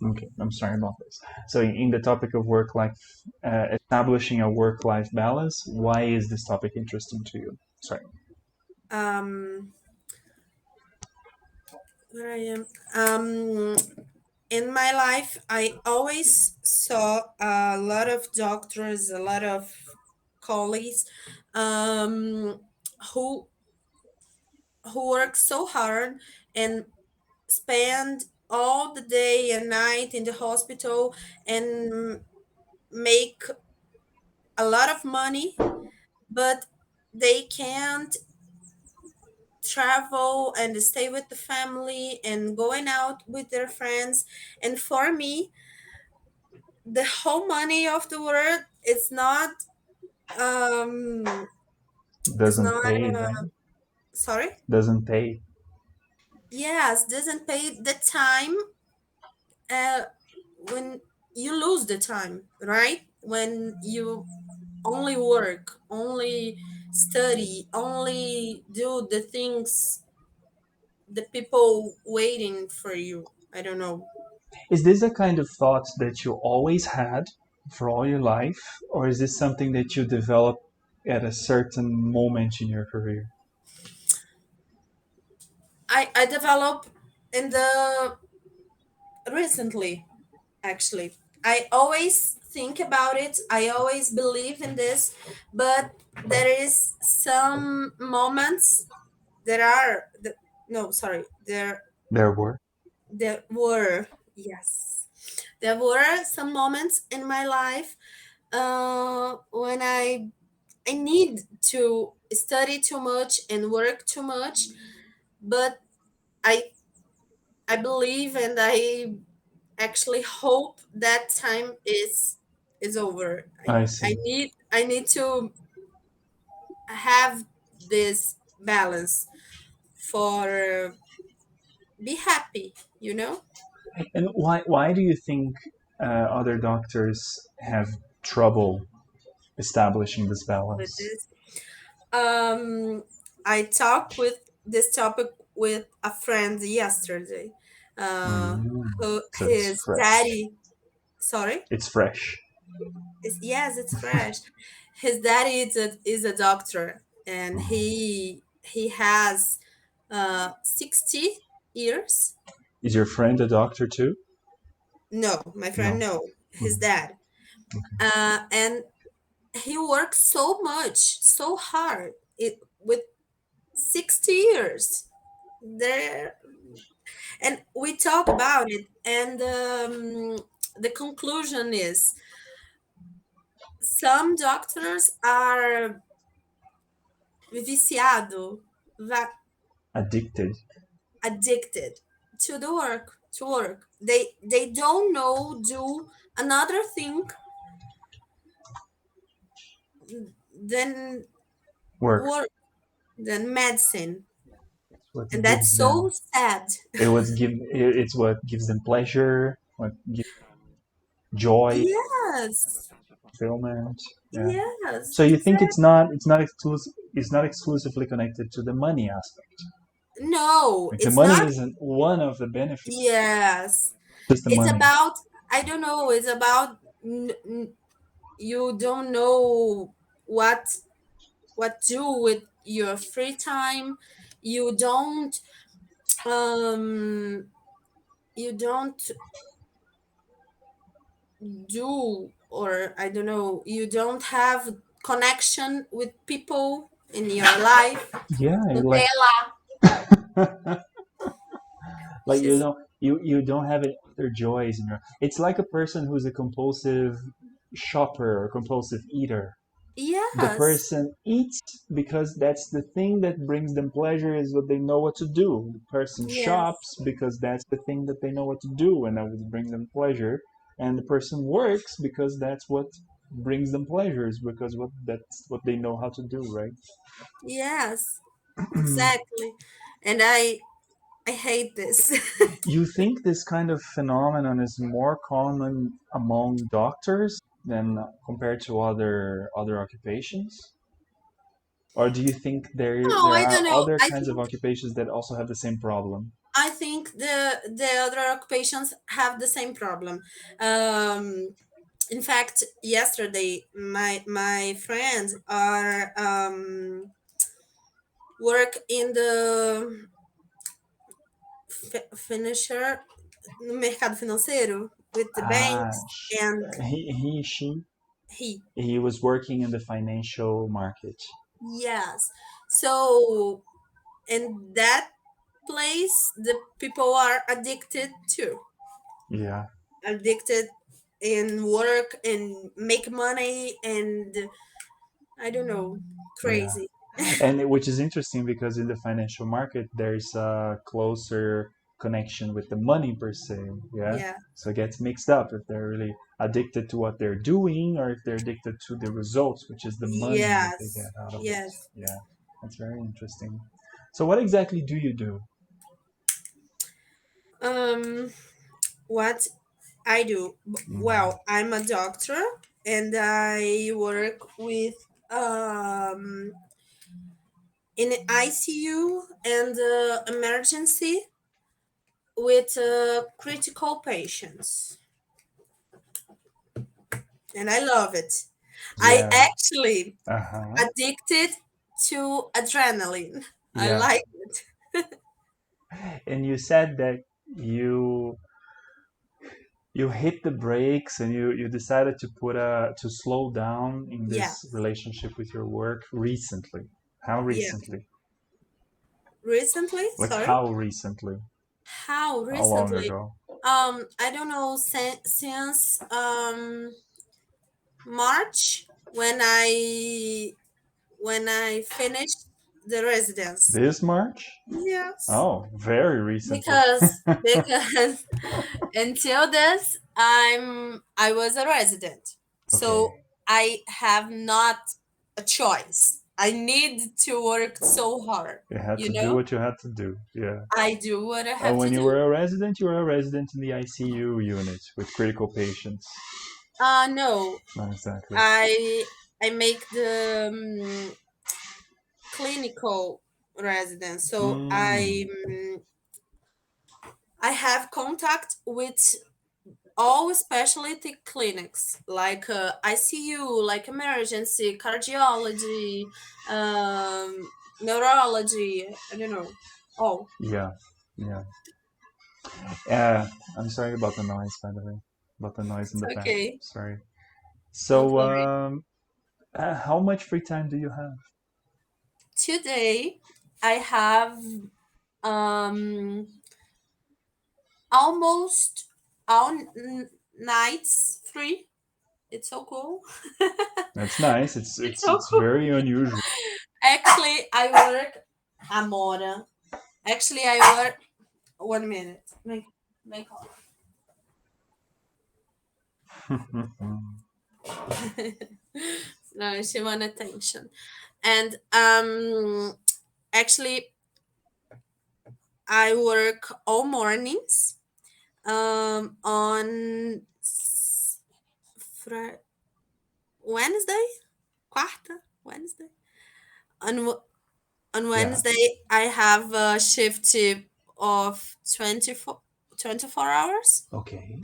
Okay, I'm sorry about this. So, in the topic of work life, establishing a work life balance, why is this topic interesting to you? Sorry. Um, where I am. In my life, I always saw a lot of doctors, a lot of colleagues, um, who work so hard and spend all the day and night in the hospital and make a lot of money, but they can't travel and stay with the family and going out with their friends. And for me, the whole money of the world um it's Doesn't not pay, right? sorry. Doesn't pay. Yes, doesn't pay the time, uh when you lose the time, right? When you only work, only study, only do the things, the people waiting for you. I don't know. Is this a kind of thought that you always had for all your life, or is this something that you developed at a certain moment in your career? I developed in the recently, actually. I always think about it. I always believe in this, but there is some moments there are the, no, sorry. There were. There were, yes. There were some moments in my life when I need to study too much and work too much, but I I believe and I actually hope that time is over. I I see. need to have this balance for be happy, you know, And why do you think other doctors have trouble establishing this with balance? this. I talked with this topic with a friend yesterday. Mm. Who So it's his fresh. daddy, sorry, It's fresh. yes, it's fresh. His daddy is a doctor, and he has 60 years. Is your friend a doctor too? No, my friend, No. no, his Mm. dad. And he works so much, so hard. It with 60 years there, and we talk about it, and the conclusion is some doctors are viciado, Addicted. addicted to the work, to work. They don't know do another thing than Work. work, than medicine, What and gives that's so them. sad. It's what gives them pleasure. What gives joy, Yes, fulfillment. Yeah. yes, So you think exactly. it's not exclusively connected to the money aspect. No, Like the it's money not. isn't one of the benefits. Yes, Just the it's money. about, I don't know, it's about you don't know what do with your free time. You don't um you don't do, or I don't know, you don't have connection with people in your life. Yeah, like Nutella. like She's, you don't have any other joys in your. It's like a person who's a compulsive shopper or compulsive eater. The yes, person eats because that's the thing that brings them pleasure, is what they know what to do. The person yes, shops because that's the thing that they know what to do and that would bring them pleasure. And the person works because that's what brings them pleasures, because that's what they know how to do, right? yes, exactly. And I hate this. You think this kind of phenomenon is more common among doctors than compared to other occupations? Or do you think there No, there I don't are know. other I kinds of think occupations that also have the same problem? I think the other occupations have the same problem. Um, in fact, yesterday my friends are work in the finisher no mercado financeiro with the Ah, banks and she, he he was working in the financial market. yes. So in that place the people are addicted to Yeah, addicted in work and make money and I don't know, yeah. crazy. Which is interesting because in the financial market there's a closer connection with the money per se. Yeah, Yeah. so it gets mixed up if they're really addicted to what they're doing or if they're addicted to the results, which is the money that they Yes. get out of it. Yes. Yeah, that's very interesting. So what exactly do you do? Um, what I do? Mhm. Well, I'm a doctor and I work with um in ICU and emergency with critical patients, and I love it. I Yeah. actually Uh huh. addicted to adrenaline. I Yeah. like it. And you said that you you hit the brakes and you decided to put a to slow down in Yeah, this relationship with your work recently. How yeah. recently? Recently, Like sorry. how recently? How How long recently? ago? I don't know, since March when I finished the residence. This March? Yes. Oh, very recently. Because until this I was a resident. So Okay. I have not a choice. I need to work so hard, You had you to do know? what you had to do. Yeah. I do what I And have when to you do. were a resident, you were a resident in the ICU unit with critical patients. No, Not exactly. I make the clinical residence. So Mm, I have contact with all specialty clinics like ICU, like emergency, cardiology, neurology. I don't know. Oh, yeah. Yeah. Uh, I'm sorry about the noise, by the way. About the noise in it's the back. okay. Sorry. Don't So, worry. how much free time do you have? Today I have um almost all nights free. It's so cool. That's nice. It's so It's cool. very unusual. Actually, I work Amora. Actually, I work 1 minute. Make no, she want attention. And actually I work all mornings on Fri Wednesday, quarta, Wednesday. On on Yeah. Wednesday I have a shift of 24 hours. Okay.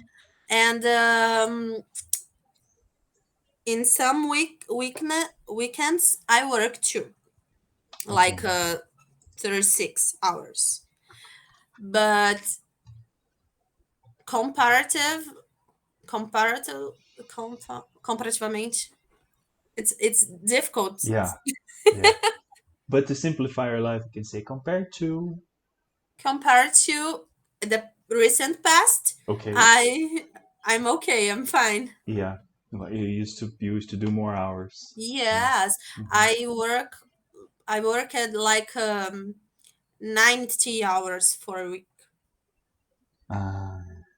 And in some weekends I work too, like Okay. 36 hours. But comparative comparative comparativamente it's difficult Yeah. Yeah. But to simplify your life, you can say compared to. compared to the recent past. Okay. I'm okay, I'm fine. Yeah. Like you used to do more hours. Yeah. Yes, Hmm. i work I work at like 90 hours for a week.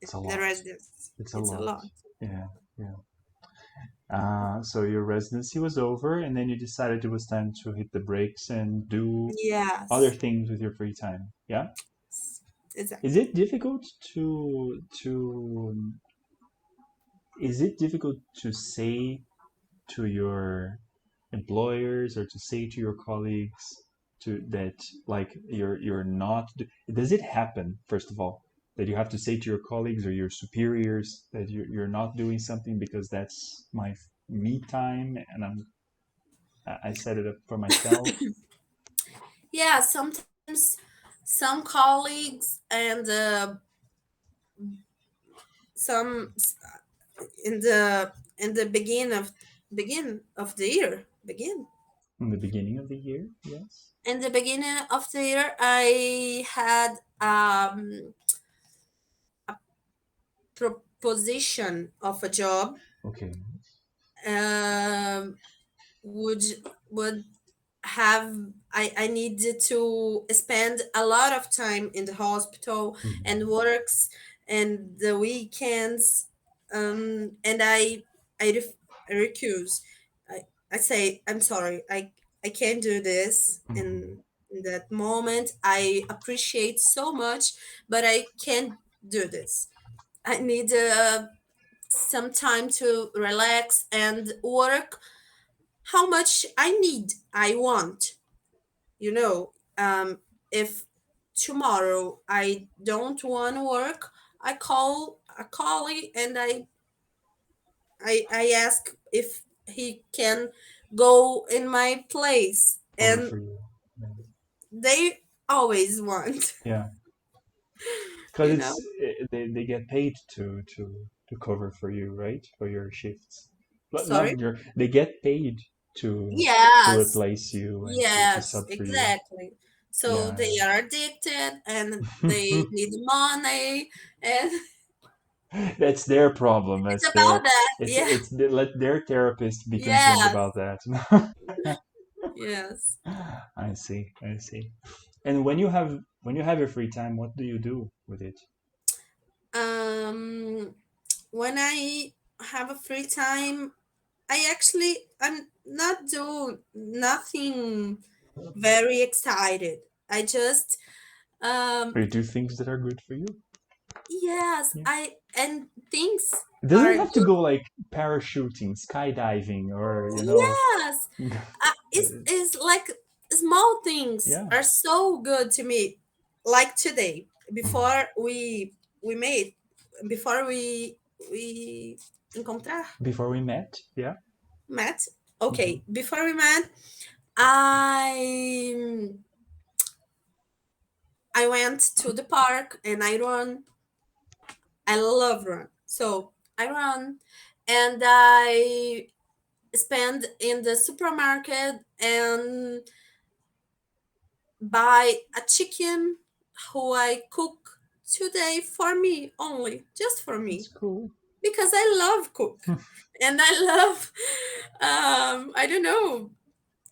It's a The lot. residence, It's a it's a lot. lot. Yeah. Yeah. So your residency was over, and then you decided it was time to hit the brakes and do other Yes, things with your free time. Yeah. Is exactly. it difficult to is it difficult to say to your employers or to say to your colleagues, to that, like you're not does it happen, first of all, that you have to say to your colleagues or your superiors that you're not doing something because that's my me time and I set it up for myself? Yeah, sometimes some colleagues and some in the begin of the year begin In the beginning of the year, yes. in the beginning of the year I had proposition of a job. Okay. um would would have I needed to spend a lot of time in the hospital and Mhm. works and the weekends, and I recuse. I, I say I'm sorry. I can't do this Mhm. in that moment. I appreciate so much, but I can't do this. I need some time to relax and work how much I need, I want. You know, if tomorrow I don't want to work, I call a colleague and I ask if he can go in my place, Over and for you. Yeah. they always want, Yeah. Because you it's know. they get paid to cover for you, right? For your shifts. But Sorry. not your they get paid to Yes, replace you and to yes, sub for you. exactly. So Yeah. they are addicted and they need money, and That's their problem. it's That's about their that. Yeah. it's let their therapist be concerned Yes. about that. Yes. I see. I see. And when you have your free time, what do you do with it? Um, when I have a free time, I'm not do nothing very excited. I just Or you do things that are good for you? yes, Yeah. I and things It are doesn't have to good. go like parachuting, skydiving, or Yes, it's like small things yeah. are so good to me. Like today, Mhm. before we made, before we encontrar, Before we met, yeah. met. Hmm. Okay, before we met, I I went to the park and I run. I love run. So I run and I spend in the supermarket and buy a chicken who I cook today for me only, just for That's me, cool. because I love cook and I love I don't know,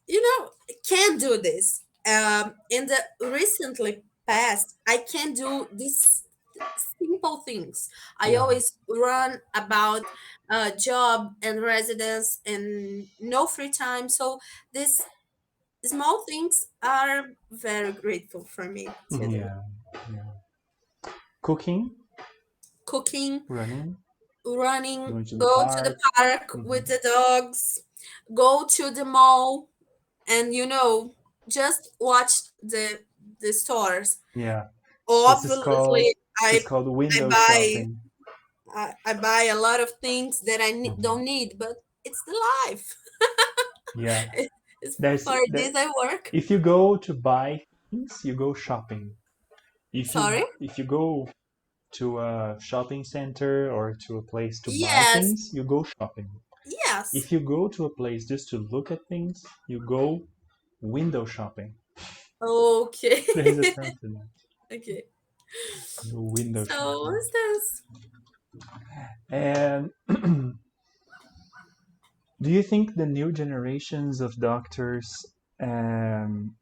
you know, can do this. In the recently past, I can do these simple things. I Yeah. always run about job and residence and no free time. So these small things are very grateful for me today. Yeah. Yeah. Cooking, Cooking, running, running, going to the go to the park. park Hmm. with the dogs, go to the mall, and just watch the stores. Yeah. This is called Obviously, this is I called I window buy shopping. I buy a lot of things that Mhm. don't need, but it's the life. Yeah. It's There's for that this I work. if you go to buy things, you go shopping. Sorry. If you go to a shopping center or to a place to buy Yes. things, you go shopping. Yes. If you go to a place just to look at things, you go window shopping. Okay. There's a term for that. Okay. Go window So shopping. what's this? And do you think the new generations of doctors um,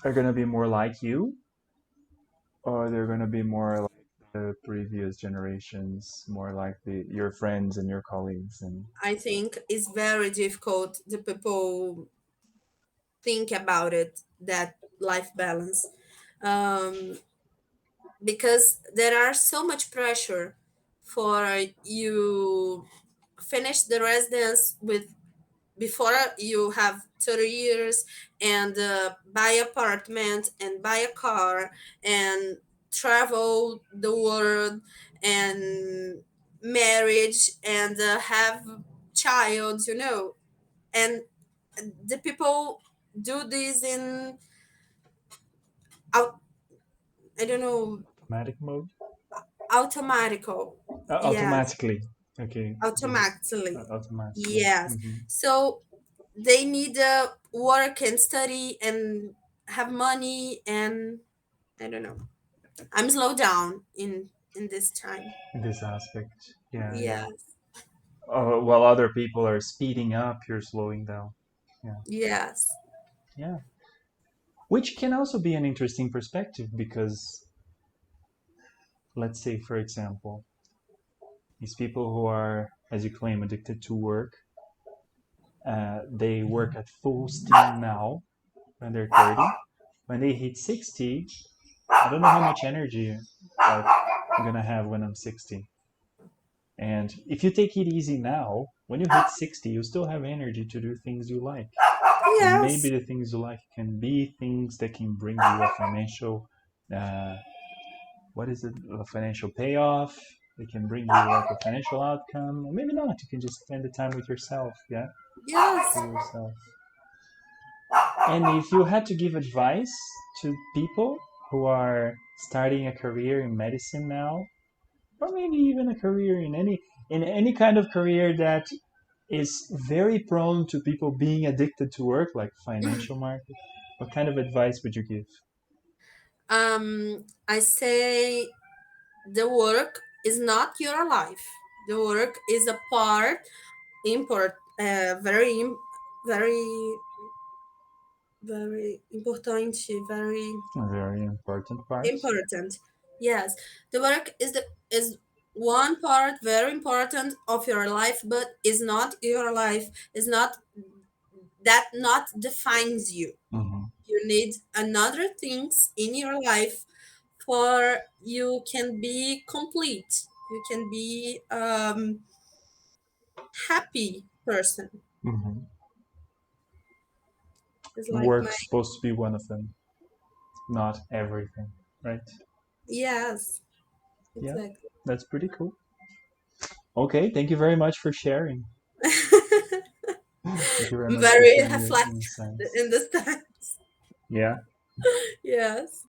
are going to be more like you, or they're going to be more like the previous generations, more like your friends and your colleagues? And I think it's very difficult. The people think about it, that life balance, um, because there are so much pressure for you finish the residence with before you have 30 years and buy apartment and buy a car and travel the world and marriage and have child, and the people do this in out, I don't know, Automatic mode? automatical. Yes, Automatically. Okay. automatically. Automatically. Yes. So they need to work and study and have money, and I don't know. I'm slow down in this time. In this aspect. Yeah, yeah. Yes. While other people are speeding up, you're slowing down. Yeah. Yes. Yeah. Which can also be an interesting perspective because, let's say, for example, these people who are, as you claim, addicted to work, they work at full steam now when they're 30. When they hit 60, I don't know how much energy like, I'm gonna have when I'm 60. And if you take it easy now, when you hit 60, you still have energy to do things you like. And maybe Yes. the things you like can be things that can bring you a financial, uh, what is it, a financial payoff. They can bring you like a financial outcome, or maybe not. You can just spend the time with yourself, yeah, Yes. for yourself. And if you had to give advice to people who are starting a career in medicine now, or maybe even a career in any kind of career that is very prone to people being addicted to work, like financial market, what kind of advice would you give? I say the work is not your life. The work is a part, very, very important, very A very important part. important. Yes, the work is one part very important of your life, but is not your life. Is not that not defines you. Mm-hmm. You need another things in your life for you can be complete. You can be happy person. Mm-hmm. It's like my Work's supposed to be one of them, not everything, right? yes, Yeah, exactly. that's pretty cool. Okay, thank you very much for sharing. Thank you very I'm much for very sharing your flat insights. in this time. Yeah. Yes.